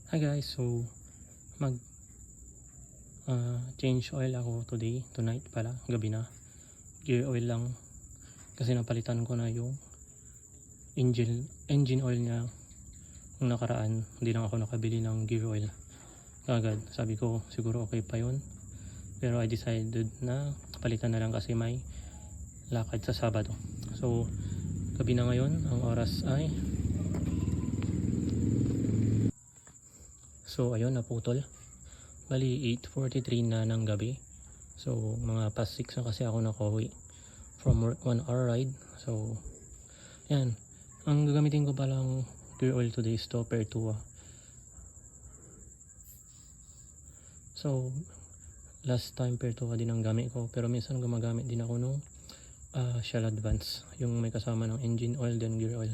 Hi guys, so mag change oil ako tonight pala, gabi na. Gear oil lang kasi napalitan ko na yung engine oil niya. Nung nakaraan, hindi lang ako nakabili ng gear oil agad. Sabi ko siguro okay pa yun, pero I decided na palitan na lang kasi may lakad sa Sabado. So gabi na ngayon, ang oras ay ayun, naputol. Bali 8:43 na ng gabi. So mga past 6 na kasi ako nakauwi from work, 1 hour ride. So yan, ang gagamitin ko palang gear oil today is to Pertua. So last time Pertua din ang gamit ko, pero minsan gumagamit din ako nung Shell Advance, yung may kasama ng engine oil then gear oil,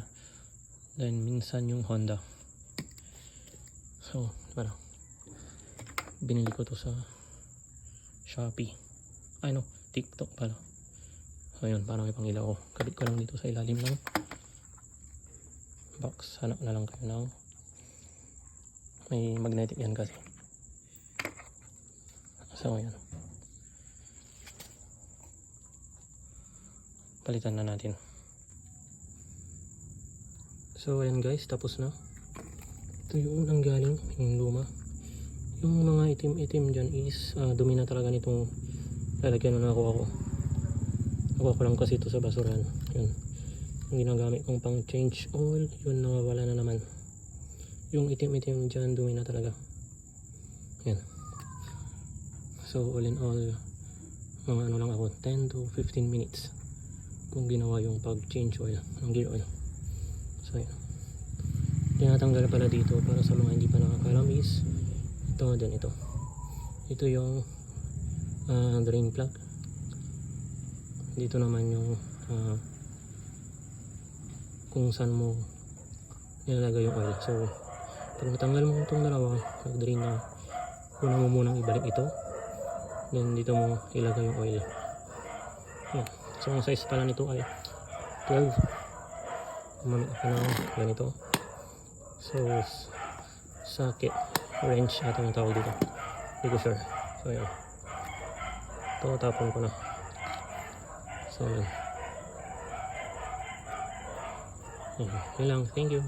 then minsan yung Honda. So parang binili ko to sa Shopee, TikTok pala. So yun, parang may pangilaw ko, kabit ko lang dito sa ilalim ng box. Hanap na lang kayo ng may magnetic yan kasi. So yan, palitan na natin. So ayan guys, tapos na. Ito yung unang galing, yung luma. Yung mga itim-itim dyan is dumi na talaga nitong lalagyan na nakuha ko. Nakuha ko lang kasi ito sa basurahan. Yun, yung ginagamit kong pang change oil, yun nawawala na naman. Yung itim-itim dyan, dumi na talaga. Yan. So all in all, mga lang ako, 10 to 15 minutes kung ginawa yung pag change oil ng gear oil. So yan, tinatanggal pala dito para sa mga hindi pa nakakalam is ito din, ito yung drain plug. Dito naman yung kung saan mo nilalagay yung oil. So pag natanggal mo itong dalawa, nag-drain na, una mo munang ibalik ito, then dito mo ilagay yung oil. Yeah. So ang size pala nito ay 12. Gumamit ako ng ganito. So socket wrench ata yung tawag dito, hindi ko sure. So yun, ito tapon ko na. So yun lang, thank you.